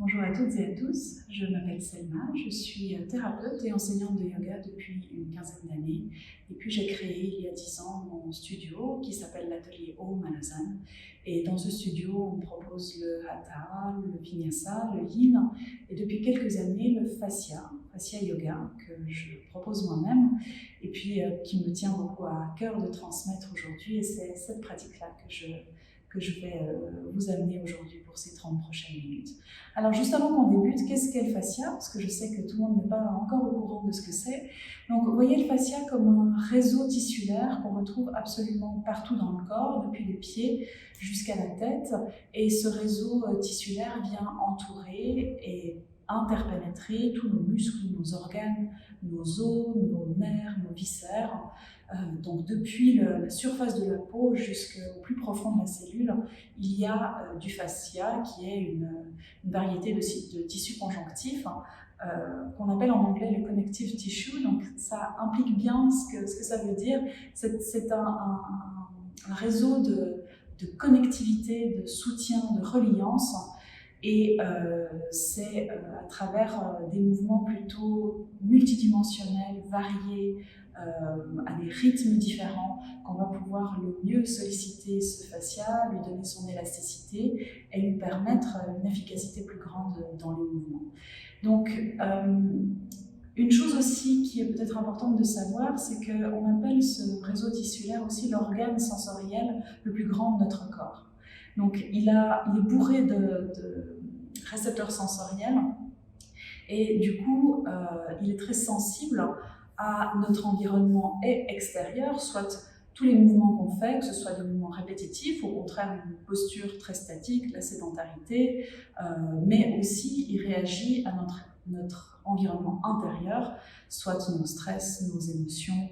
Bonjour à toutes et à tous, je m'appelle Selma, je suis thérapeute et enseignante de yoga depuis une quinzaine d'années. Et puis j'ai créé il y a 10 ans mon studio qui s'appelle l'Atelier Om à Lausanne. Et dans ce studio, on propose le Hatha, le Vinyasa, le Yin et depuis quelques années le Fascia Yoga que je propose moi-même et puis qui me tient beaucoup à cœur de transmettre aujourd'hui. Et c'est cette pratique-là que je vais vous amener aujourd'hui pour ces 30 prochaines minutes. Alors juste avant qu'on débute, qu'est-ce qu'est le fascia? Parce que je sais que tout le monde n'est pas encore au courant de ce que c'est. Donc vous voyez le fascia comme un réseau tissulaire qu'on retrouve absolument partout dans le corps, depuis les pieds jusqu'à la tête. Et ce réseau tissulaire vient entourer et interpénétrer tous nos muscles, nos organes, nos os, nos nerfs, nos viscères. Donc depuis la surface de la peau jusqu'au plus profond de la cellule, il y a du fascia qui est une variété de tissus conjonctifs qu'on appelle en anglais le connective tissue. Donc ça implique bien ce que ça veut dire. C'est un réseau de connectivité, de soutien, de reliance. Et c'est à travers des mouvements plutôt multidimensionnels, variés, à des rythmes différents, qu'on va pouvoir le mieux solliciter ce fascia, lui donner son élasticité et lui permettre une efficacité plus grande dans les mouvements. Donc, une chose aussi qui est peut-être importante de savoir, c'est qu'on appelle ce réseau tissulaire aussi l'organe sensoriel le plus grand de notre corps. Donc, il est bourré de récepteurs sensoriels et du coup, il est très sensible à notre environnement extérieur, soit tous les mouvements qu'on fait, que ce soit des mouvements répétitifs, au contraire une posture très statique, la sédentarité, mais aussi il réagit à notre environnement intérieur, soit nos stress, nos émotions,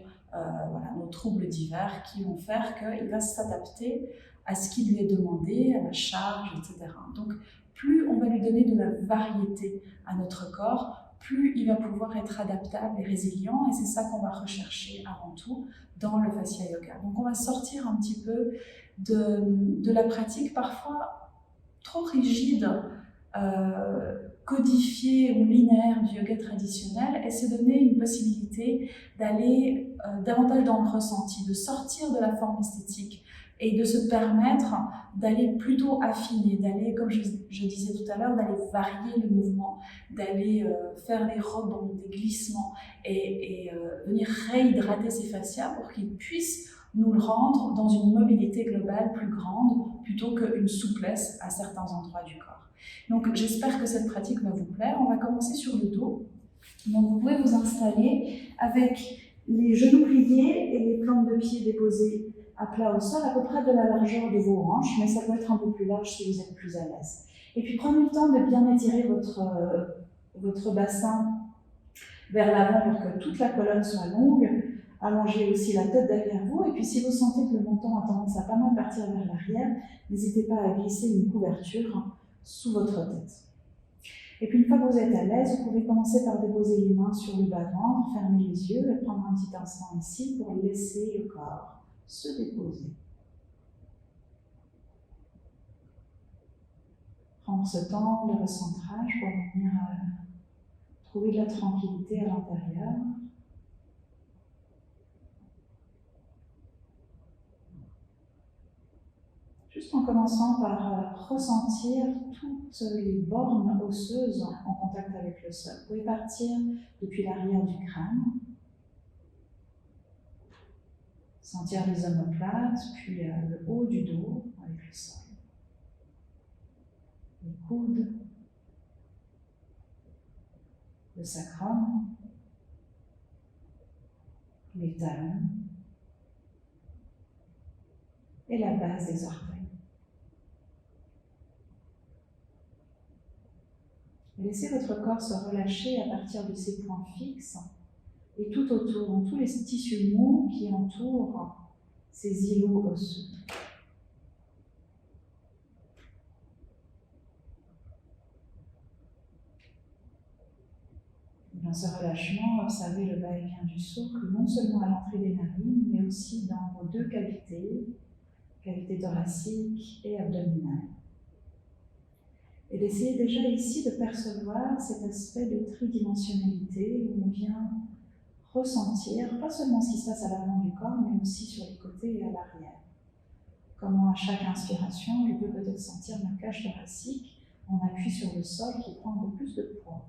nos troubles divers qui vont faire qu'il va s'adapter à ce qui lui est demandé, à la charge, etc. Donc plus on va lui donner de la variété à notre corps, plus il va pouvoir être adaptable et résilient, et c'est ça qu'on va rechercher avant tout dans le fascia yoga. Donc on va sortir un petit peu de la pratique parfois trop rigide, codifiée ou linéaire du yoga traditionnel, et se donner une possibilité d'aller davantage dans le ressenti, de sortir de la forme esthétique et de se permettre d'aller plutôt affiner, d'aller, comme je disais tout à l'heure, d'aller varier le mouvement, d'aller faire des rebonds, des glissements et venir réhydrater ces fascias pour qu'ils puissent nous le rendre dans une mobilité globale plus grande plutôt qu'une souplesse à certains endroits du corps. Donc j'espère que cette pratique va vous plaire. On va commencer sur le dos. Donc vous pouvez vous installer avec les genoux pliés et les plantes de pied déposées à plat au sol, à peu près de la largeur de vos hanches, mais ça peut être un peu plus large si vous êtes plus à l'aise. Et puis prenez le temps de bien étirer votre bassin vers l'avant pour que toute la colonne soit longue. Allongez aussi la tête derrière vous, et puis si vous sentez que le menton a tendance à pas mal partir vers l'arrière, n'hésitez pas à glisser une couverture sous votre tête. Et puis une fois que vous êtes à l'aise, vous pouvez commencer par déposer les mains sur le bas-ventre, fermer les yeux et prendre un petit instant ici pour laisser le corps se déposer. Prendre ce temps de recentrage pour venir trouver de la tranquillité à l'intérieur. Juste en commençant par ressentir toutes les bornes osseuses en contact avec le sol. Vous pouvez partir depuis l'arrière du crâne, sentir les omoplates, puis le haut du dos avec le sol. Les coudes, le sacrum, les talons et la base des orteils. Laissez votre corps se relâcher à partir de ces points fixes et tout autour, dans tous les tissus mous qui entourent ces îlots osseux. Dans ce relâchement, observez le va-et-vient du souffle, non seulement à l'entrée des narines, mais aussi dans vos deux cavités, cavité thoracique et abdominale. Et d'essayer déjà ici de percevoir cet aspect de tridimensionnalité où on vient ressentir pas seulement ce qui se passe à l'avant du corps, mais aussi sur les côtés et à l'arrière. Comment à chaque inspiration, je peux peut-être sentir ma cage thoracique en appui sur le sol qui prend un peu plus de poids,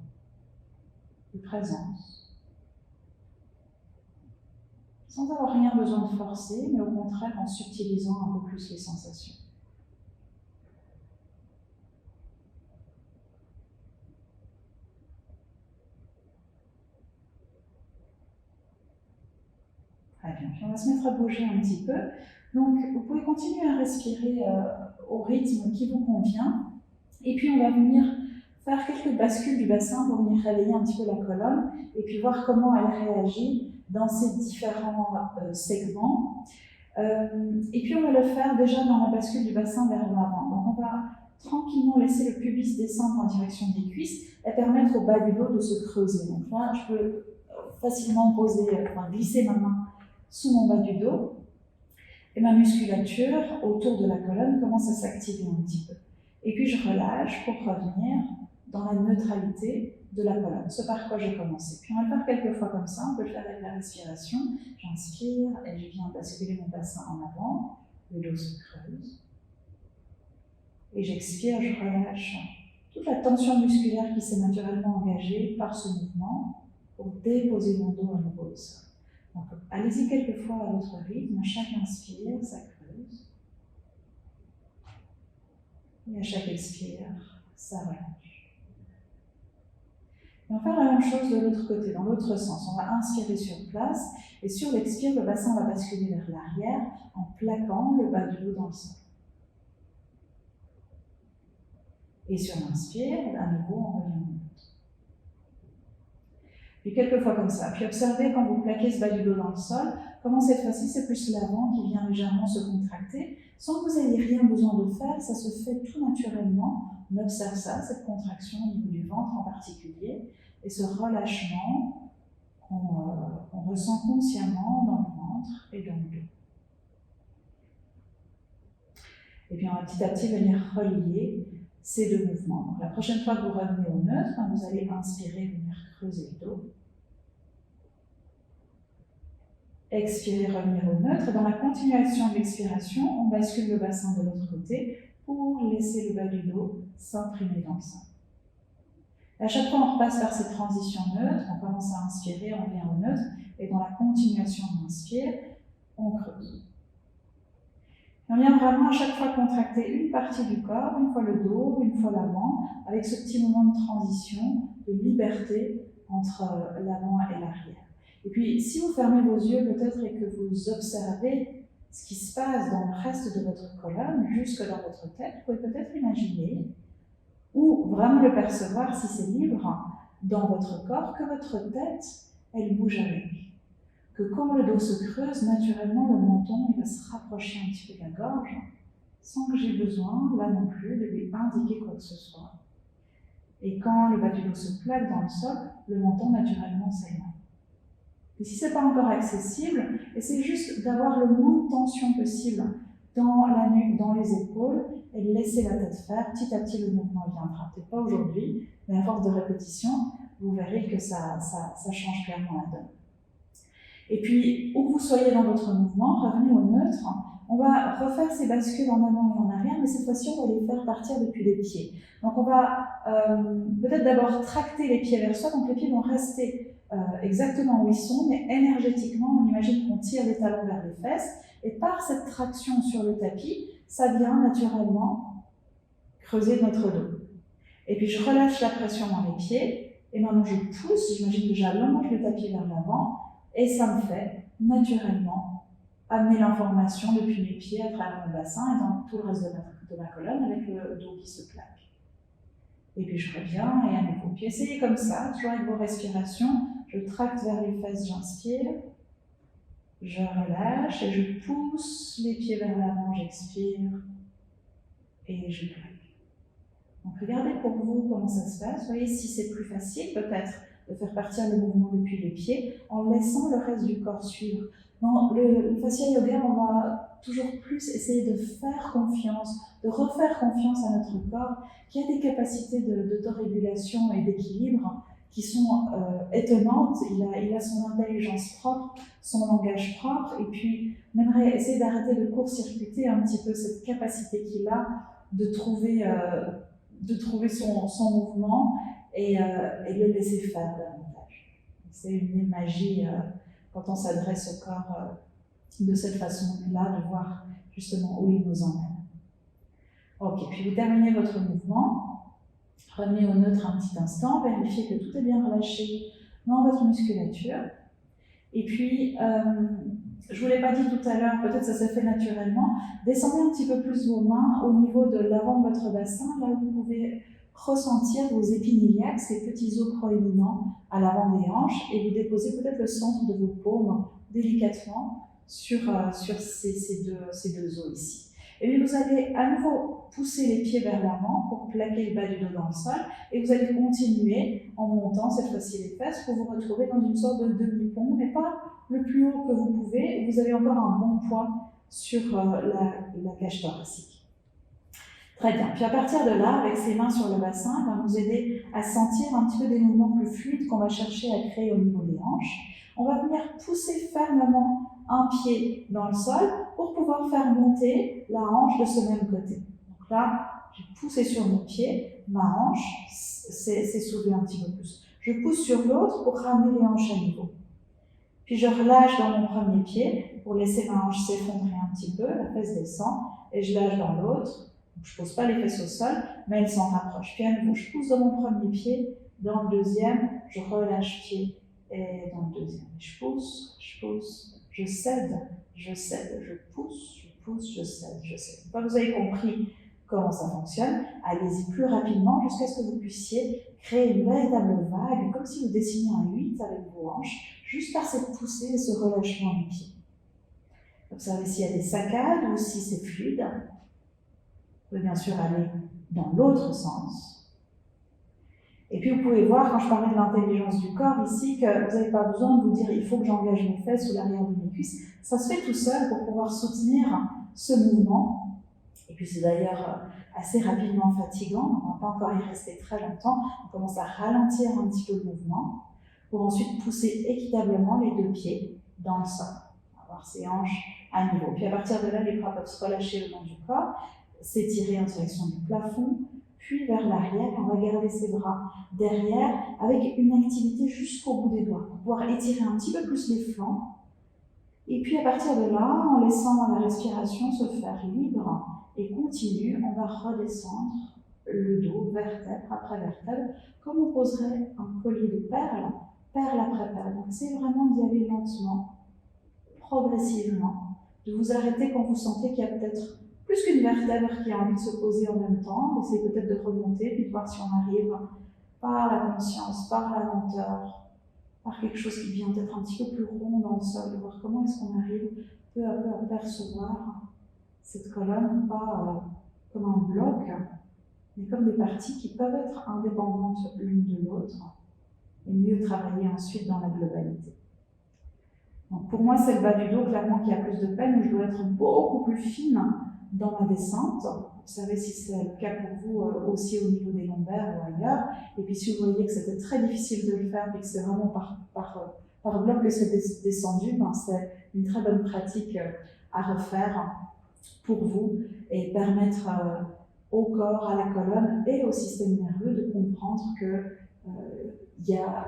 de présence. Sans avoir rien besoin de forcer, mais au contraire en subtilisant un peu plus les sensations. Très bien, puis on va se mettre à bouger un petit peu. Donc, vous pouvez continuer à respirer au rythme qui vous convient. Et puis, on va venir faire quelques bascules du bassin pour venir réveiller un petit peu la colonne et puis voir comment elle réagit dans ces différents segments. Et puis, on va le faire déjà dans la bascule du bassin vers l'avant. Donc, on va tranquillement laisser le pubis descendre en direction des cuisses et permettre au bas du dos de se creuser. Donc là, je peux facilement glisser ma main sous mon bas du dos. Et ma musculature autour de la colonne commence à s'activer un petit peu. Et puis je relâche pour revenir dans la neutralité de la colonne, ce par quoi j'ai commencé. Puis on va le faire quelques fois comme ça, on peut le faire avec la respiration. J'inspire et je viens basculer mon bassin en avant, le dos se creuse. Et j'expire, je relâche toute la tension musculaire qui s'est naturellement engagée par ce mouvement pour déposer mon dos à nouveau au sol. Donc, allez-y quelques fois à votre rythme, à chaque inspire, ça creuse. Et à chaque expire, ça relâche. Et on va faire la même chose de l'autre côté, dans l'autre sens. On va inspirer sur place, et sur l'expire, le bassin va basculer vers l'arrière en plaquant le bas du dos dans le sol. Et sur l'inspire, à nouveau, on revient au neutre. Puis quelques fois comme ça. Puis observez quand vous plaquez ce bas du dos dans le sol, comment cette fois-ci c'est plus l'avant qui vient légèrement se contracter, sans que vous ayez rien besoin de faire, ça se fait tout naturellement. On observe ça, cette contraction au niveau du ventre en particulier, et ce relâchement qu'on ressent consciemment dans le ventre et dans le dos. Et puis on va petit à petit venir relier ces deux mouvements. Donc, la prochaine fois que vous revenez au neutre, vous allez inspirer, venir creuser le dos. Expirez, revenir au neutre. Dans la continuation de l'expiration, on bascule le bassin de l'autre côté pour laisser le bas du dos s'imprimer dans le sol. À chaque fois, on repasse par cette transition neutre. On commence à inspirer, on vient au neutre. Et dans la continuation de l'inspire, on creuse. On vient vraiment à chaque fois contracter une partie du corps, une fois le dos, une fois l'avant, avec ce petit moment de transition, de liberté entre l'avant et l'arrière. Et puis, si vous fermez vos yeux peut-être et que vous observez ce qui se passe dans le reste de votre colonne, jusque dans votre tête, vous pouvez peut-être imaginer, ou vraiment le percevoir si c'est libre, dans votre corps, que votre tête, elle bouge avec. Que quand le dos se creuse, naturellement, le menton il va se rapprocher un petit peu de la gorge, sans que j'ai besoin, là non plus, de lui indiquer quoi que ce soit. Et quand le bas du dos se plaque dans le sol, le menton, naturellement, s'éloigne. Et si ce n'est pas encore accessible, essayez juste d'avoir le moins de tension possible dans la nuque, dans les épaules, et de laisser la tête faire. Petit à petit, le mouvement viendra. Peut-être pas aujourd'hui, mais à force de répétition, vous verrez que ça change clairement la donne. Et puis, où que vous soyez dans votre mouvement, revenez au neutre. On va refaire ces bascules en avant et en arrière, mais cette fois-ci, on va les faire partir depuis les pieds. Donc, on va peut-être d'abord tracter les pieds vers soi. Donc, les pieds vont rester exactement où ils sont, mais énergétiquement, on imagine qu'on tire les talons vers les fesses. Et par cette traction sur le tapis, ça vient naturellement creuser notre dos. Et puis, je relâche la pression dans les pieds. Et maintenant, je pousse. J'imagine que j'allonge le tapis vers l'avant. Et ça me fait naturellement amener l'information depuis mes pieds à travers mon bassin et dans tout le reste de ma colonne avec le dos qui se plaque. Et puis je reviens et à nouveau. Puis essayez comme ça, toujours avec vos respirations. Je tracte vers les fesses, j'inspire. Je relâche et je pousse les pieds vers l'avant, j'expire. Et je plaque. Donc regardez pour vous comment ça se passe. Voyez si c'est plus facile peut-être de faire partir le mouvement depuis les pieds en laissant le reste du corps suivre. Dans le fascia yoga, on va toujours plus essayer de faire confiance, de refaire confiance à notre corps, qui a des capacités d'autorégulation et d'équilibre qui sont étonnantes. Il a son intelligence propre, son langage propre, et puis on aimerait essayer d'arrêter de court-circuiter un petit peu cette capacité qu'il a de trouver son mouvement et le laisser faire davantage. C'est une magie quand on s'adresse au corps de cette façon-là, de voir justement où il nous emmène. Ok, puis vous terminez votre mouvement, revenez au neutre un petit instant, vérifiez que tout est bien relâché dans votre musculature. Et puis, je ne vous l'ai pas dit tout à l'heure, peut-être ça s'est fait naturellement, descendez un petit peu plus vos mains au niveau de l'avant de votre bassin, là où vous pouvez ressentir vos épiniliaques, ces petits os proéminents à l'avant des hanches, et vous déposez peut-être le centre de vos paumes délicatement sur ces deux os ici. Et puis vous allez à nouveau pousser les pieds vers l'avant pour plaquer le bas du dos dans le sol, et vous allez continuer en montant cette fois-ci les fesses pour vous retrouver dans une sorte de demi-pont, mais pas le plus haut que vous pouvez, et vous avez encore un bon poids sur la cage thoracique. Très bien. Puis à partir de là, avec ses mains sur le bassin, on va nous aider à sentir un petit peu des mouvements plus fluides qu'on va chercher à créer au niveau des hanches. On va venir pousser fermement un pied dans le sol pour pouvoir faire monter la hanche de ce même côté. Donc là, j'ai poussé sur mon pied, ma hanche s'est soulevée un petit peu plus. Je pousse sur l'autre pour ramener les hanches à niveau. Puis je relâche dans mon premier pied pour laisser ma hanche s'effondrer un petit peu, la fesse descend, et je lâche dans l'autre. Je ne pose pas les fesses au sol, mais elles s'en rapprochent. Puis à nouveau, je pousse dans mon premier pied, dans le deuxième, je relâche pied, et dans le deuxième. Je pousse, je cède, je pousse, je cède. Une fois que vous avez compris comment ça fonctionne, allez-y plus rapidement jusqu'à ce que vous puissiez créer une véritable vague, comme si vous dessiniez un 8 avec vos hanches, juste par cette poussée et ce relâchement du pied. Observez s'il y a des saccades ou si c'est fluide. Vous pouvez bien sûr aller dans l'autre sens. Et puis vous pouvez voir, quand je parlais de l'intelligence du corps ici, que vous n'avez pas besoin de vous dire il faut que j'engage mes fesses ou l'arrière de mes cuisses. Ça se fait tout seul pour pouvoir soutenir ce mouvement. Et puis c'est d'ailleurs assez rapidement fatigant, on ne va pas encore y rester très longtemps. On commence à ralentir un petit peu le mouvement pour ensuite pousser équitablement les deux pieds dans le sol. On va avoir ses hanches à niveau. Puis à partir de là, les bras peuvent se relâcher le long du corps, s'étirer en direction du plafond, puis vers l'arrière. On va garder ses bras derrière avec une activité jusqu'au bout des doigts pour pouvoir étirer un petit peu plus les flancs. Et puis à partir de là, en laissant la respiration se faire libre et continue, on va redescendre le dos, vertèbre après vertèbre, comme on poserait un collier de perles, perle après perle. Donc c'est vraiment d'y aller lentement, progressivement, de vous arrêter quand vous sentez qu'il y a peut-être plus qu'une vertèbre qui a envie de se poser en même temps, d'essayer peut-être de remonter, puis de voir si on arrive par la conscience, par la lenteur, par quelque chose qui vient d'être un petit peu plus rond dans le sol, de voir comment est-ce qu'on arrive peu à peu à percevoir cette colonne, pas comme un bloc, mais comme des parties qui peuvent être indépendantes l'une de l'autre, et mieux travailler ensuite dans la globalité. Donc pour moi, c'est le bas du dos clairement qui a plus de peine, où je dois être beaucoup plus fine dans ma descente. Vous savez si c'est le cas pour vous aussi au niveau des lombaires ou ailleurs. Et puis si vous voyez que c'était très difficile de le faire et que c'est vraiment par bloc que c'est descendu, ben c'est une très bonne pratique à refaire pour vous et permettre au corps, à la colonne et au système nerveux de comprendre que y a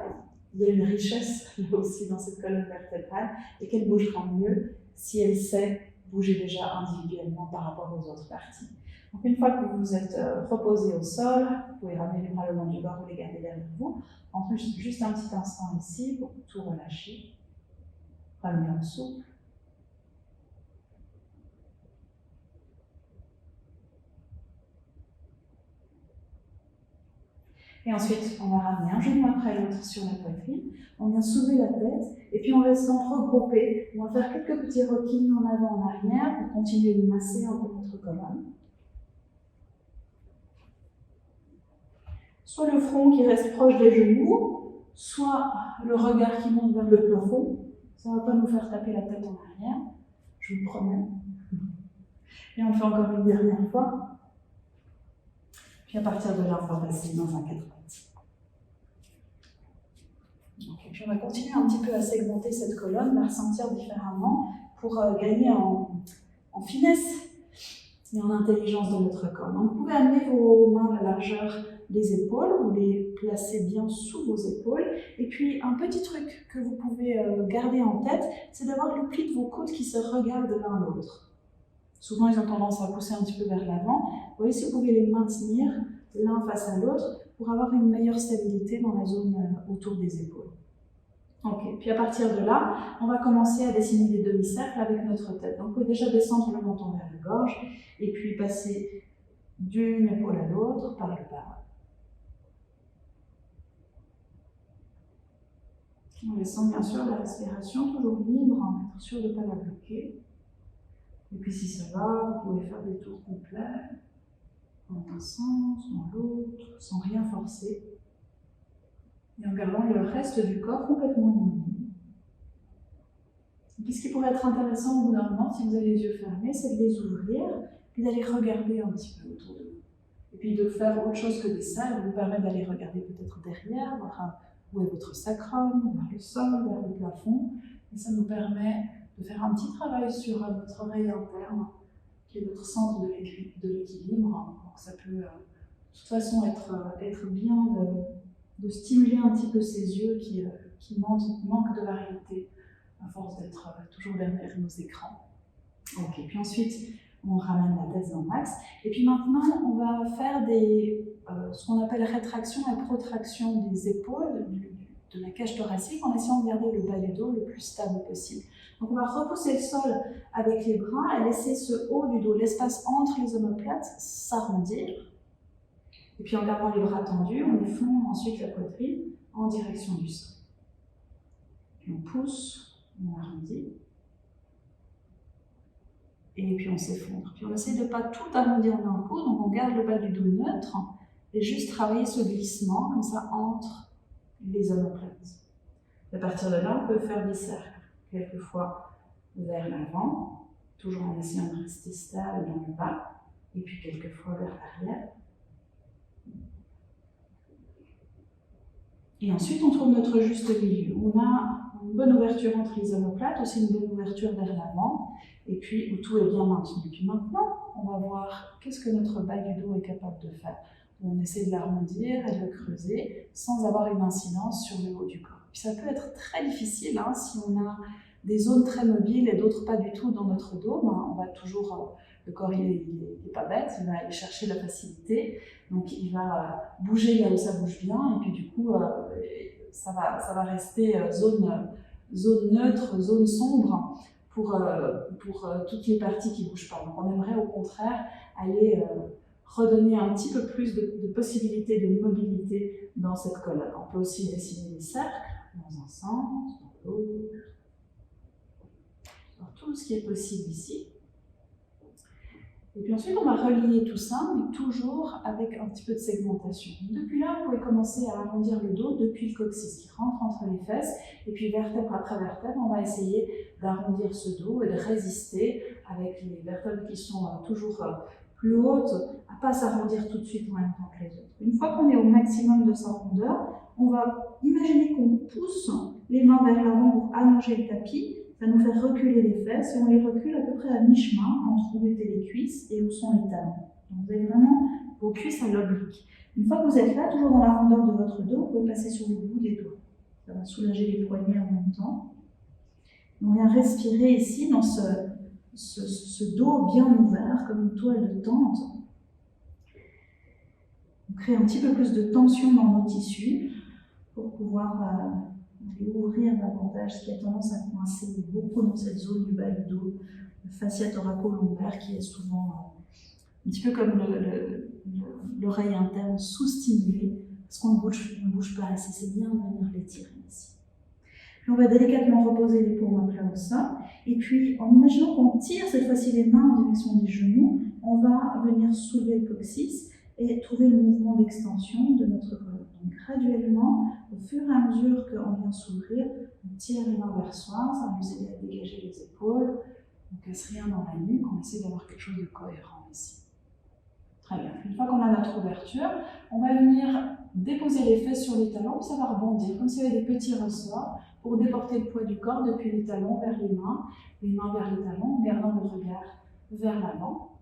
une richesse là aussi dans cette colonne vertébrale et qu'elle bougera mieux si elle sait bouger déjà individuellement par rapport aux autres parties. Donc une fois que vous vous êtes reposé au sol, vous pouvez ramener les bras le long du corps ou les garder derrière vous. En plus, juste un petit instant ici pour tout relâcher. Ramener en souple. Et ensuite, on va ramener un genou après l'autre sur la poitrine. On vient soulever la tête et puis on laisse regrouper. On va faire quelques petits rockings en avant, en arrière pour continuer de masser un peu notre colonne. Soit le front qui reste proche des genoux, soit le regard qui monte vers le plafond. Ça ne va pas nous faire taper la tête en arrière, je vous promets. Puis on le fait encore une dernière fois. Puis à partir de là, on va passer dans un 4 pattes. Et puis on va continuer un petit peu à segmenter cette colonne, la ressentir différemment pour gagner en finesse et en intelligence de notre corps. Donc vous pouvez amener vos mains à la largeur des épaules, vous les placez bien sous vos épaules. Et puis un petit truc que vous pouvez garder en tête, c'est d'avoir le pli de vos coudes qui se regardent l'un l'autre. Souvent ils ont tendance à pousser un petit peu vers l'avant. Vous voyez si vous pouvez les maintenir l'un face à l'autre pour avoir une meilleure stabilité dans la zone autour des épaules. Ok, puis à partir de là, on va commencer à dessiner des demi-cercles avec notre tête. Donc, vous pouvez déjà descendre le menton vers la gorge et puis passer d'une épaule à l'autre par le bas. En laissant bien sûr la respiration toujours libre, en être sûr de ne pas la bloquer. Et puis si ça va, vous pouvez faire des tours complets, dans un sens, dans l'autre, sans rien forcer. Et en gardant le reste du corps complètement immobile. Qu'est-ce qui pourrait être intéressant au bout d'un moment, si vous avez les yeux fermés, c'est de les ouvrir et d'aller regarder un petit peu autour de vous. Et puis de faire autre chose que des cercles, vous permet d'aller regarder peut-être derrière, voir où est votre sacrum, vers le sol, vers le plafond. Et ça nous permet de faire un petit travail sur notre oreille interne, qui est notre centre de l'équilibre. Donc ça peut de toute façon être bien de stimuler un petit peu ces yeux qui manquent de variété à force d'être toujours derrière nos écrans. Ok, puis ensuite on ramène la tête dans l'axe. Et puis maintenant on va faire ce qu'on appelle rétraction et protraction des épaules, de la cage thoracique, en essayant de garder le bas du dos le plus stable possible. Donc on va repousser le sol avec les bras et laisser ce haut du dos, l'espace entre les omoplates, s'arrondir. Et puis en gardant les bras tendus, on effondre ensuite la poitrine en direction du sol. Puis on pousse, on arrondit. Et puis on s'effondre. Puis on essaie de ne pas tout arrondir d'un coup, donc on garde le bas du dos neutre et juste travailler ce glissement comme ça entre les omoplates. À partir de là, on peut faire des cercles, quelquefois vers l'avant, toujours en essayant de rester stable dans le bas, et puis quelquefois vers l'arrière. Et ensuite, on trouve notre juste milieu. On a une bonne ouverture entre les omoplates, aussi une bonne ouverture vers l'avant, et puis où tout est bien maintenu. Puis maintenant, on va voir qu'est-ce que notre bas du dos est capable de faire. On essaie de l'arrondir et de le creuser sans avoir une incidence sur le haut du corps. Puis ça peut être très difficile si on a des zones très mobiles et d'autres pas du tout dans notre dos. On va toujours, le corps il est pas bête, il va aller chercher la facilité. Donc il va bouger là où ça bouge bien et puis du coup ça va rester zone neutre, zone sombre pour toutes les parties qui ne bougent pas. Donc on aimerait au contraire aller redonner un petit peu plus de possibilités de mobilité dans cette colonne. On peut aussi dessiner des cercles dans un sens, dans l'autre. Alors, tout ce qui est possible ici. Et puis ensuite, on va relier tout ça, mais toujours avec un petit peu de segmentation. Depuis là, vous pouvez commencer à arrondir le dos depuis le coccyx qui rentre entre les fesses. Et puis vertèbre après vertèbre, on va essayer d'arrondir ce dos et de résister avec les vertèbres qui sont toujours plus hautes, à ne pas s'arrondir tout de suite en même temps que les autres. Une fois qu'on est au maximum de sa rondeur, on va imaginer qu'on pousse les mains vers l'avant pour allonger le tapis. Ça nous fait reculer les fesses et on les recule à peu près à mi-chemin entre où étaient les cuisses et où sont les talons. Donc vous avez vraiment vos cuisses à l'oblique. Une fois que vous êtes là, toujours dans la rondeur de votre dos, vous pouvez passer sur le bout des doigts. Ça va soulager les poignets en même temps. On vient respirer ici dans ce dos bien ouvert, comme une toile de tente. On crée un petit peu plus de tension dans nos tissus pour pouvoir ouvrir davantage ce qui a tendance à coincer beaucoup dans cette zone du bas du dos, le fascia thoraco-lombaire qui est souvent un petit peu comme l'oreille interne sous-stimulée parce qu'on ne bouge pas assez. C'est bien de venir l'étirer ici. Puis on va délicatement reposer les paumes à plat au sol et puis en imaginant qu'on tire cette fois-ci les mains en direction des genoux, on va venir soulever le coccyx et trouver le mouvement d'extension de notre colonne. Donc graduellement, au fur et à mesure qu'on vient s'ouvrir, on tire les mains vers soi, ça va nous aider à dégager les épaules, On ne casse rien dans la nuque, on essaie d'avoir quelque chose de cohérent ici. Très bien. Une fois qu'on a notre ouverture, on va venir déposer les fesses sur les talons, ça va rebondir, comme s'il y avait des petits ressorts, pour déporter le poids du corps depuis les talons vers les mains vers les talons, en gardant le regard vers l'avant.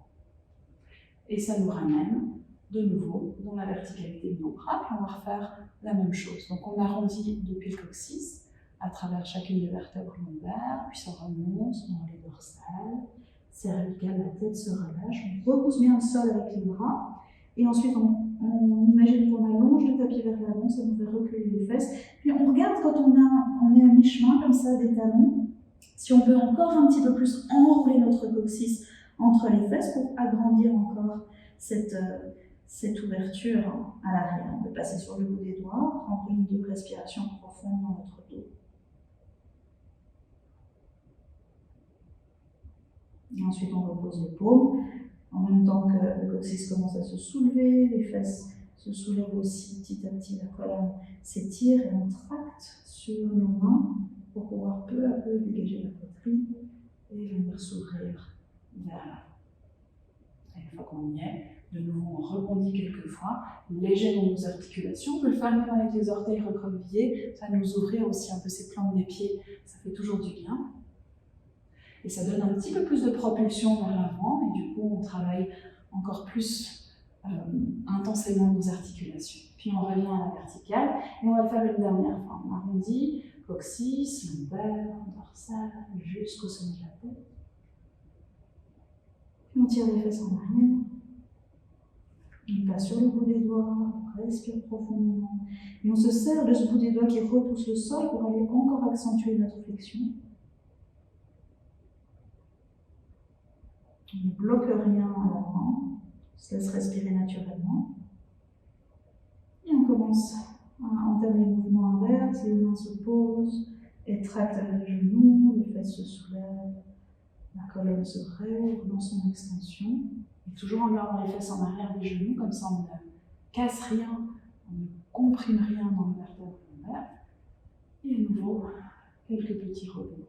Et ça nous ramène de nouveau dans la verticalité de nos bras, puis on va refaire la même chose. Donc on arrondit depuis le coccyx, à travers chacune des vertèbres lombaires, puis ça remonte dans les dorsales, cervicales, la tête se relâche, on repousse bien le sol avec les bras, et ensuite on imagine qu'on allonge le tapis vers l'avant, ça nous fait reculer les fesses, puis on regarde quand on est à mi-chemin comme ça des talons, si on peut encore un petit peu plus enrouler notre coccyx entre les fesses pour agrandir encore cette ouverture à l'arrière. On peut passer sur le bout des doigts, prendre une ou deux respirations profondes dans notre dos. Et ensuite, on repose les paumes. En même temps que le coccyx commence à se soulever, les fesses se soulèvent aussi petit à petit, la colonne s'étire et on tracte sur nos mains pour pouvoir peu à peu dégager la poitrine et venir s'ouvrir vers l'avant. Et une fois qu'on y est, de nouveau on rebondit quelques fois, léger dans nos articulations. On peut le faire même avec les orteils recroquevillés, ça va nous ouvrir aussi un peu ces plantes des pieds, ça fait toujours du bien. Et ça donne un petit peu plus de propulsion vers l'avant, et du coup on travaille encore plus intensément nos articulations. Puis on revient à la verticale, et on va le faire une dernière fois. On arrondit, coccyx, lombaire, dorsale, jusqu'au sommet de la tête. Puis on tire les fesses en arrière. On passe sur le bout des doigts, on respire profondément. Et on se sert de ce bout des doigts qui repousse le sol pour aller encore accentuer notre flexion. On ne bloque rien à l'avant, on se laisse respirer naturellement. Et on commence à entamer le mouvement inverse, les mains se posent, elles tractent avec les genoux, les fesses se soulèvent, la colonne se règle dans son extension. Et toujours en gardant les fesses en arrière des genoux, comme ça on ne casse rien, on ne comprime rien dans le vertèbre lombaire. Et à nouveau, quelques petits rebonds.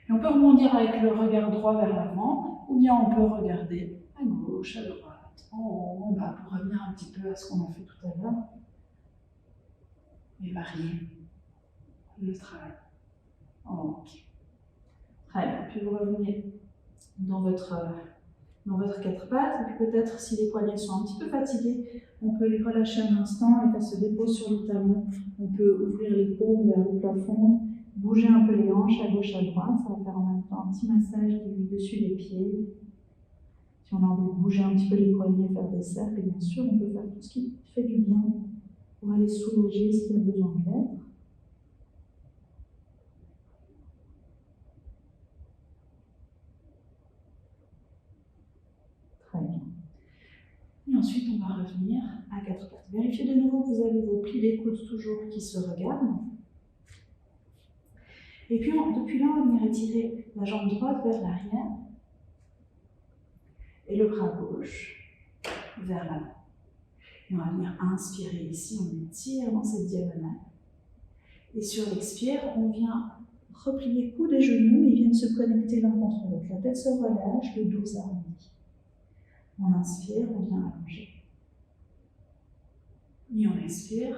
Et on peut rebondir avec le regard droit vers l'avant, ou bien on peut regarder à gauche, à droite, en haut, en bas, pour revenir un petit peu à ce qu'on a fait tout à l'heure. Et varier le travail. Ok. Très bien. Puis vous revenez dans votre quatre pattes, et puis peut-être si les poignets sont un petit peu fatigués, on peut les relâcher un instant, les fesses se déposent sur le talon, on peut ouvrir les paumes vers le plafond, bouger un peu les hanches à gauche, à droite, ça va faire en même temps un petit massage du dessus des pieds. Si on a envie de bouger un petit peu les poignets, faire des cercles, et bien sûr, on peut faire tout ce qui fait du bien pour aller soulager ce qui a besoin d'être. Très bien. Et ensuite, on va revenir à quatre pattes. Vérifiez de nouveau que vous avez vos plis des coudes toujours qui se regardent. Et puis, depuis là, on va venir étirer la jambe droite vers l'arrière et le bras gauche vers l'avant. Et on va venir inspirer ici, on étire dans cette diagonale. Et sur l'expire, on vient replier coudes et genoux, ils viennent se connecter l'un contre l'autre. La tête se relâche, le dos s'arrondit. On inspire, on vient allonger. Et on expire,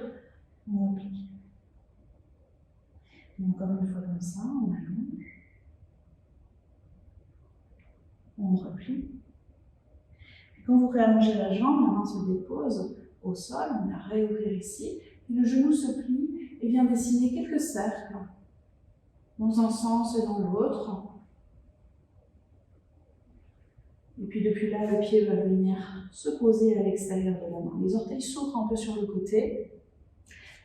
on replie. Et encore une fois comme ça, on allonge. On replie. Et quand vous réallongez la jambe, la main se dépose au sol, on vient réouvrir ici. Et le genou se plie et vient dessiner quelques cercles dans un sens et dans l'autre. Et puis depuis là, le pied va venir se poser à l'extérieur de la main. Les orteils s'ouvrent un peu sur le côté.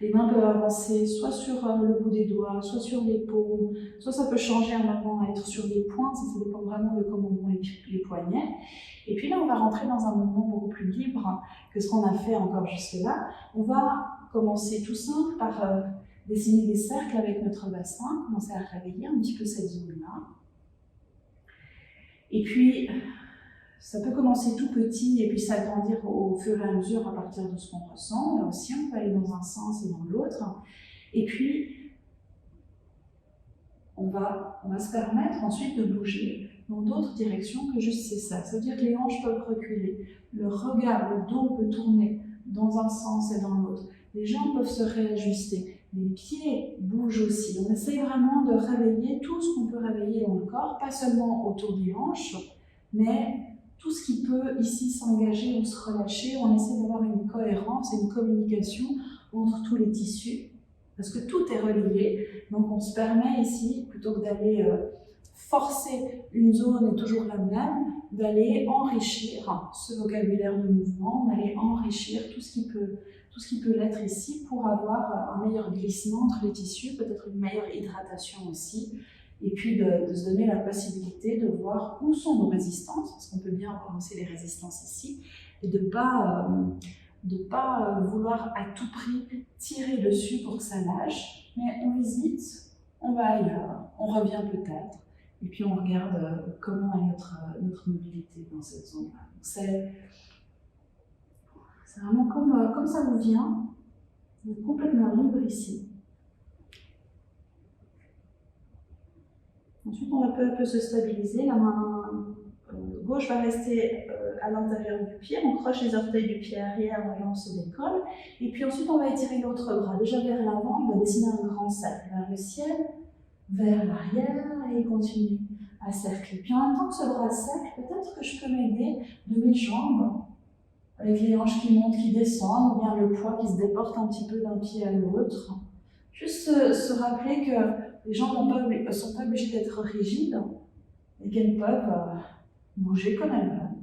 Les mains peuvent avancer soit sur le bout des doigts, soit sur les paumes, soit ça peut changer un moment à être sur les pointes, ça dépend vraiment de comment vont les poignets. Et puis là, on va rentrer dans un mouvement beaucoup plus libre que ce qu'on a fait encore jusque-là. On va commencer tout simple par dessiner des cercles avec notre bassin, commencer à réveiller un petit peu cette zone-là. Et puis, ça peut commencer tout petit et puis s'agrandir au fur et à mesure à partir de ce qu'on ressent. Là aussi, on peut aller dans un sens et dans l'autre. Et puis, on va se permettre ensuite de bouger dans d'autres directions que juste ces cercles. Ça veut dire que les hanches peuvent reculer, le regard, le dos peut tourner dans un sens et dans l'autre. Les jambes peuvent se réajuster, les pieds bougent aussi. On essaie vraiment de réveiller tout ce qu'on peut réveiller dans le corps, pas seulement autour des hanches, mais tout ce qui peut ici s'engager ou se relâcher. On essaie d'avoir une cohérence et une communication entre tous les tissus, parce que tout est relié. Donc on se permet ici, plutôt que d'aller forcer une zone et toujours la même, d'aller enrichir ce vocabulaire de mouvement, d'aller enrichir tout ce qui peut l'être ici pour avoir un meilleur glissement entre les tissus, peut-être une meilleure hydratation aussi, et puis de se donner la possibilité de voir où sont nos résistances, parce qu'on peut bien avoir aussi les résistances ici, et de ne pas vouloir à tout prix tirer dessus pour que ça lâche, mais on hésite, on va ailleurs, on revient peut-être, et puis on regarde comment est notre mobilité dans cette zone-là. C'est vraiment comme ça vous vient, vous êtes complètement libre ici. Ensuite, on va peu à peu se stabiliser. La main gauche va rester à l'intérieur du pied. On croche les orteils du pied arrière, on se décolle. Et puis ensuite, on va étirer l'autre bras. Déjà vers l'avant, il va dessiner un grand cercle vers le ciel, vers l'arrière, et il continue à cercler. Puis en même temps que ce bras cercle, peut-être que je peux m'aider de mes jambes, avec les hanches qui montent, qui descendent, ou bien le poids qui se déporte un petit peu d'un pied à l'autre. Juste se rappeler que les jambes ne sont pas obligées d'être rigides et qu'elles peuvent bouger comme elles veulent.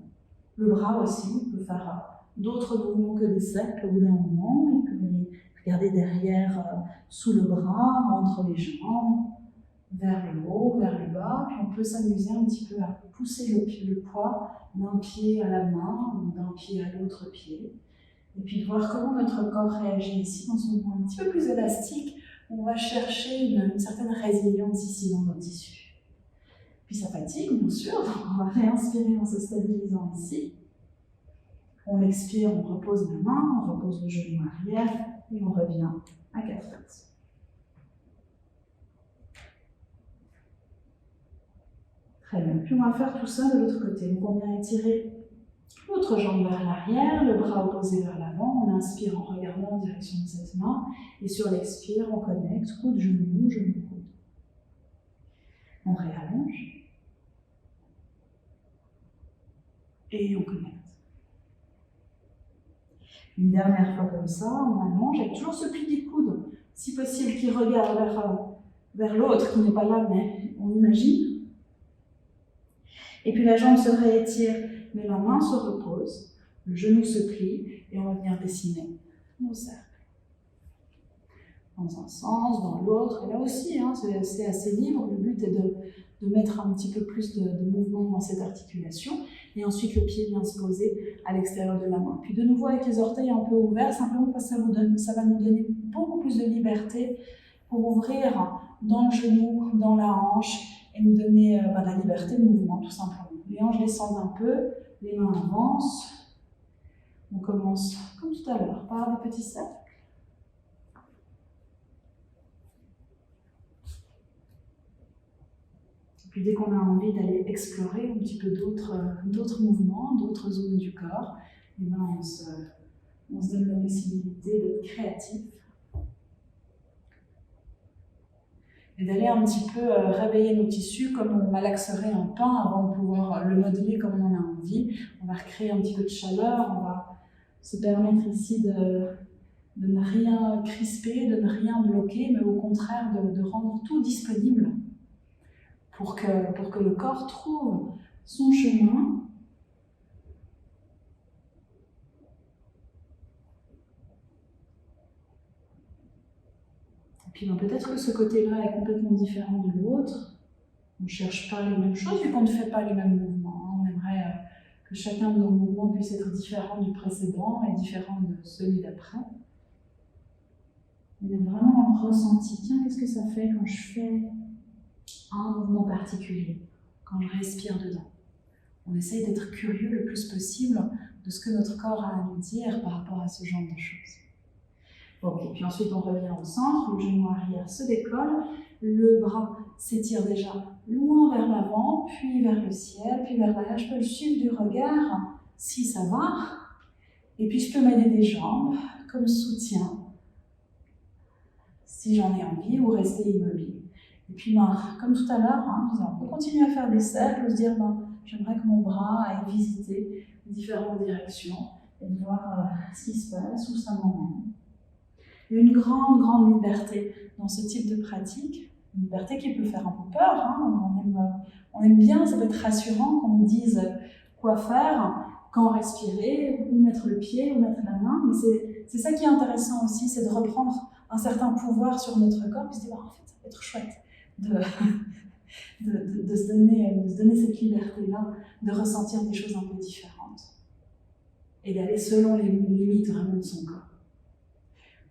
Le bras aussi, on peut faire d'autres mouvements que des cercles au bout d'un moment. Il peut les regarder derrière, sous le bras, entre les jambes, vers le haut, vers le bas. Puis on peut s'amuser un petit peu à pousser le poids d'un pied à la main ou d'un pied à l'autre pied. Et puis de voir comment notre corps réagit ici dans ce mouvement un petit peu plus élastique. On va chercher une certaine résilience ici dans nos tissus. Puis ça fatigue, bien sûr, donc on va réinspirer en se stabilisant ici. On expire, on repose la main, on repose le genou arrière et on revient à quatre pattes. Très bien, puis on va faire tout ça de l'autre côté. Donc on vient étirer l'autre jambe vers l'arrière, le bras opposé vers l'avant, on inspire en regardant en direction de cette main, et sur l'expire, on connecte, coude, genou, genou, coude. On réallonge, et on connecte. Une dernière fois comme ça, on allonge, avec toujours ce pli du coude, si possible qui regarde vers l'autre, qui n'est pas là, mais on imagine. Et puis la jambe se réétire, mais la main se repose, le genou se plie et on va venir dessiner nos cercles. Dans un sens, dans l'autre, et là aussi, c'est assez libre. Le but est de mettre un petit peu plus de mouvement dans cette articulation. Et ensuite, le pied vient se poser à l'extérieur de la main. Puis de nouveau avec les orteils un peu ouverts, simplement parce que ça va nous donner beaucoup plus de liberté pour ouvrir dans le genou, dans la hanche, et nous donner la liberté de mouvement, tout simplement. Les hanches descendent un peu, les mains avancent. On commence, comme tout à l'heure, par des petits cercles. Et puis dès qu'on a envie d'aller explorer un petit peu d'autres mouvements, d'autres zones du corps, et on se donne la possibilité d'être créatif. Et d'aller un petit peu réveiller nos tissus comme on malaxerait un pain avant de pouvoir le modeler comme on en a envie. On va recréer un petit peu de chaleur, on va se permettre ici de ne rien crisper, de ne rien bloquer, mais au contraire de rendre tout disponible pour que le corps trouve son chemin. Puis peut-être que ce côté-là est complètement différent de l'autre. On ne cherche pas les mêmes choses vu qu'on ne fait pas les mêmes mouvements. On aimerait que chacun de nos mouvements puisse être différent du précédent et différent de celui d'après. Il y a vraiment un ressenti. Tiens, qu'est-ce que ça fait quand je fais un mouvement particulier, quand je respire dedans? On essaye d'être curieux le plus possible de ce que notre corps a à nous dire par rapport à ce genre de choses. Ok, puis ensuite on revient au centre, le genou arrière se décolle, le bras s'étire déjà loin vers l'avant, puis vers le ciel, puis vers derrière. Je peux le suivre du regard si ça va. Et puis je peux m'aider des jambes comme soutien, si j'en ai envie, ou rester immobile. Et puis, comme tout à l'heure, on peut continuer à faire des cercles, se dire, j'aimerais que mon bras aille visiter différentes directions et voir ce qui se passe, où ça m'emmène. Il y a une grande, grande liberté dans ce type de pratique, une liberté qui peut faire un peu peur. On aime bien, ça peut être rassurant qu'on nous dise quoi faire, quand respirer, où mettre le pied, où mettre la main. Mais c'est ça qui est intéressant aussi, c'est de reprendre un certain pouvoir sur notre corps, puis se dire, en fait, ça peut être chouette de se donner cette liberté-là, de ressentir des choses un peu différentes et d'aller selon les limites vraiment de son corps.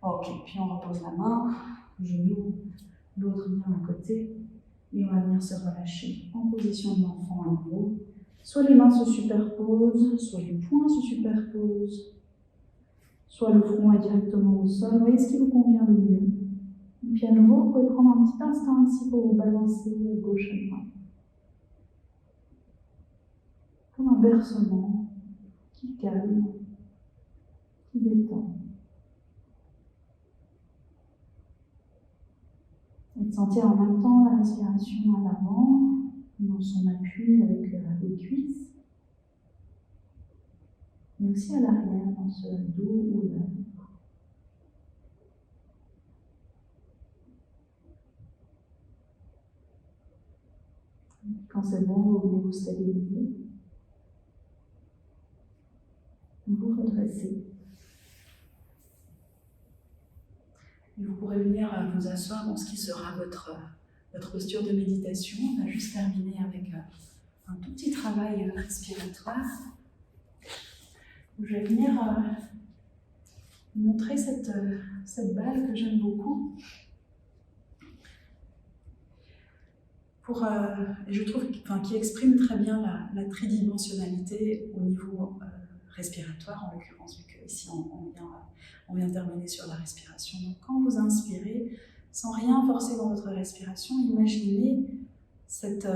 Ok, puis on repose la main, genou, l'autre vient à côté, et on va venir se relâcher en position de l'enfant à nouveau. Soit les mains se superposent, soit les poings se superposent, soit le front est directement au sol. Voyez ce qui vous convient le mieux. Et puis à nouveau, vous pouvez prendre un petit instant ici pour vous balancer de gauche à droite. Comme un bercement qui calme, qui détend. Et de sentir en même temps la respiration à l'avant, dans son appui avec les cuisses, mais aussi à l'arrière, dans ce dos ouvert. Quand c'est bon, vous venez vous stabiliser. Vous redressez. Et vous pourrez venir vous asseoir dans ce qui sera votre posture de méditation. On a juste terminé avec un tout petit travail respiratoire. Je vais venir montrer cette balle que j'aime beaucoup. Et je trouve qui exprime très bien la tridimensionnalité au niveau respiratoire, en l'occurrence, vu qu'ici on vient terminer sur la respiration. Donc quand vous inspirez, sans rien forcer dans votre respiration, imaginez cette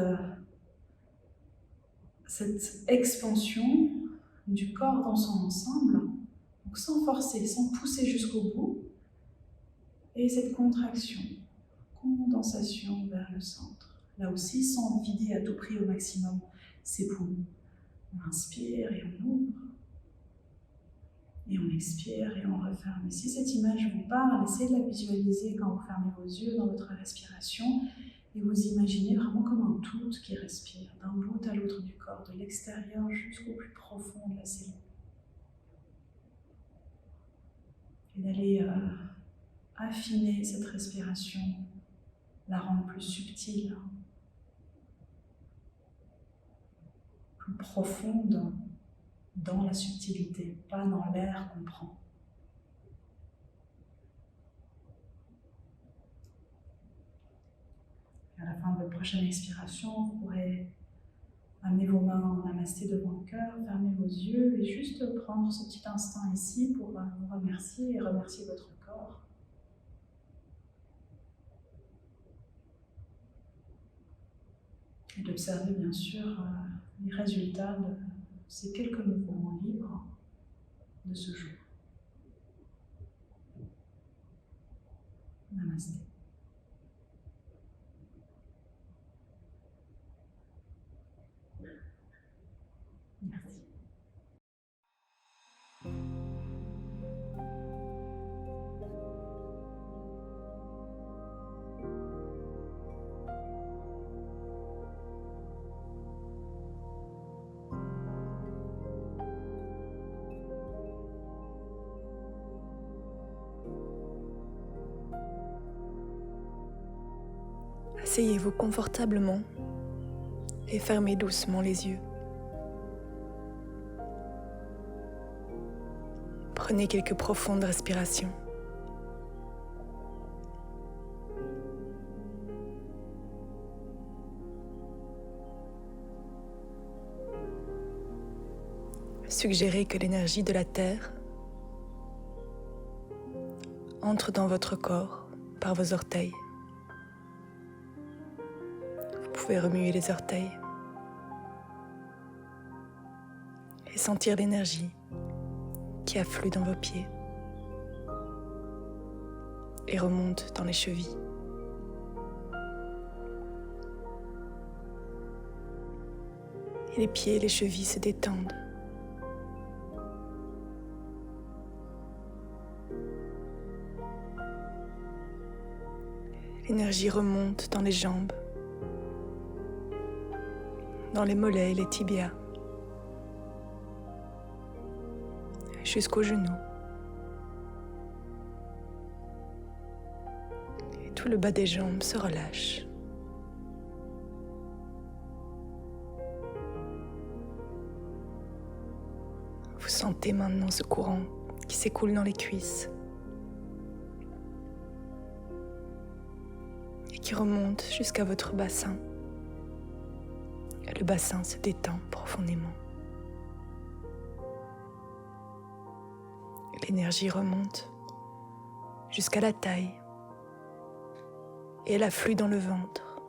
expansion du corps dans son ensemble, donc sans forcer, sans pousser jusqu'au bout, et cette contraction, condensation vers le centre. Là aussi, sans vider à tout prix au maximum ses poumons. On inspire et on ouvre. Et on expire et on referme. Et si cette image vous parle, essayez de la visualiser quand vous fermez vos yeux dans votre respiration et vous imaginez vraiment comme un tout qui respire d'un bout à l'autre du corps, de l'extérieur jusqu'au plus profond de la cellule. Et d'aller affiner cette respiration, la rendre plus subtile, plus profonde dans la subtilité, pas dans l'air qu'on prend. À la fin de votre prochaine expiration, vous pourrez amener vos mains en namasté devant le cœur, fermer vos yeux et juste prendre ce petit instant ici pour vous remercier et remercier votre corps. Et d'observer bien sûr les résultats de ces quelques mouvements libres de ce jour. Namasté. Merci. Asseyez-vous confortablement et fermez doucement les yeux. Prenez quelques profondes respirations. Suggérez que l'énergie de la Terre entre dans votre corps par vos orteils. pouvez remuer les orteils et sentir l'énergie qui afflue dans vos pieds et remonte dans les chevilles. Et les pieds et les chevilles se détendent. L'énergie remonte dans les jambes, dans les mollets et les tibias, jusqu'aux genoux. Et tout le bas des jambes se relâche. Vous sentez maintenant ce courant qui s'écoule dans les cuisses et qui remonte jusqu'à votre bassin. Le bassin se détend profondément. L'énergie remonte jusqu'à la taille et elle afflue dans le ventre.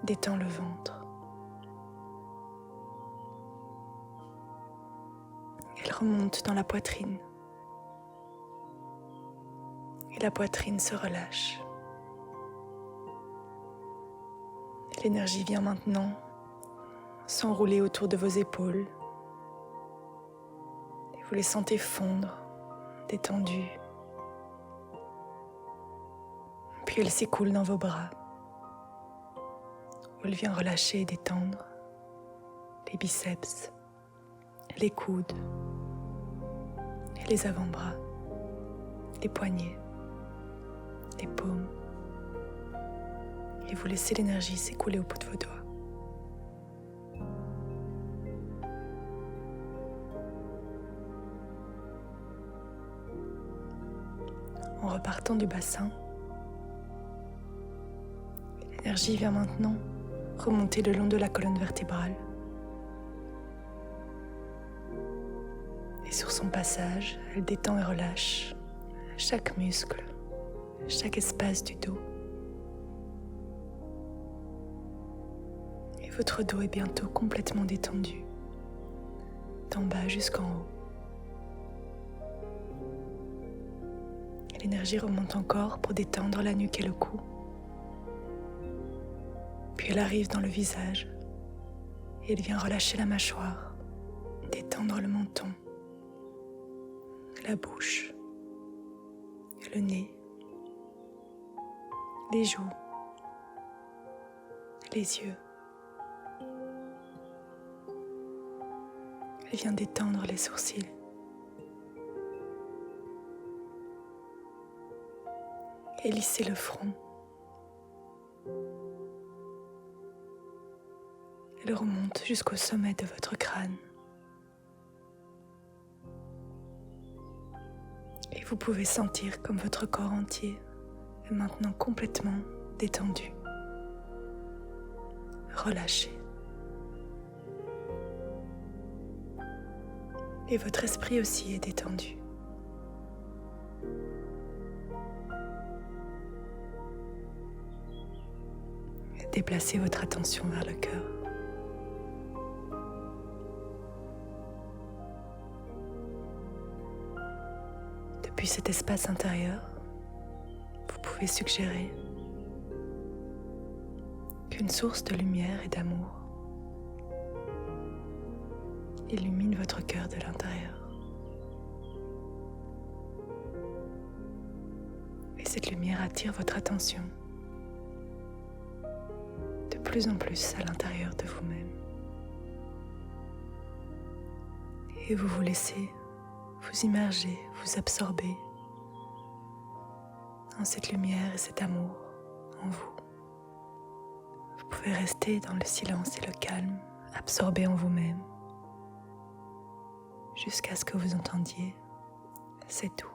Détend le ventre. Elle remonte dans la poitrine. Et la poitrine se relâche. L'énergie vient maintenant s'enrouler autour de vos épaules. Et vous les sentez fondre, détendues. Puis elle s'écoule dans vos bras, où elle vient relâcher et détendre les biceps, les coudes, les avant-bras, les poignets, les paumes. Et vous laissez l'énergie s'écouler au bout de vos doigts. En repartant du bassin, l'énergie vient maintenant remonter le long de la colonne vertébrale. Et sur son passage, elle détend et relâche chaque muscle, chaque espace du dos. Et votre dos est bientôt complètement détendu, d'en bas jusqu'en haut. Et l'énergie remonte encore pour détendre la nuque et le cou. Puis elle arrive dans le visage et elle vient relâcher la mâchoire, détendre le menton, la bouche, le nez, les joues, les yeux. Elle vient détendre les sourcils. Et lisser le front. Elle remonte jusqu'au sommet de votre crâne. Et vous pouvez sentir comme votre corps entier est maintenant complètement détendu, relâché. Et votre esprit aussi est détendu. Déplacez votre attention vers le cœur. Depuis cet espace intérieur, vous pouvez suggérer qu'une source de lumière et d'amour illumine votre cœur de l'intérieur. Et cette lumière attire votre attention de plus en plus à l'intérieur de vous-même. Et vous vous laissez vous immerger, vous absorber dans cette lumière et cet amour en vous. Vous pouvez rester dans le silence et le calme, absorbé en vous-même, jusqu'à ce que vous entendiez « c'est tout ».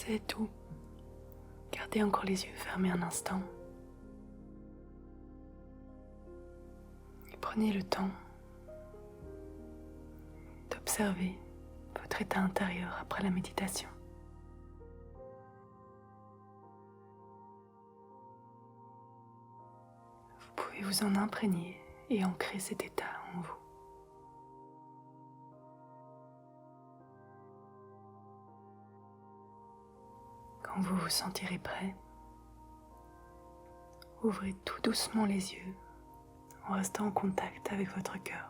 C'est tout. Gardez encore les yeux fermés un instant. Et prenez le temps d'observer votre état intérieur après la méditation. Vous pouvez vous en imprégner et ancrer cet état en vous. Quand vous vous sentirez prêt, ouvrez tout doucement les yeux en restant en contact avec votre cœur.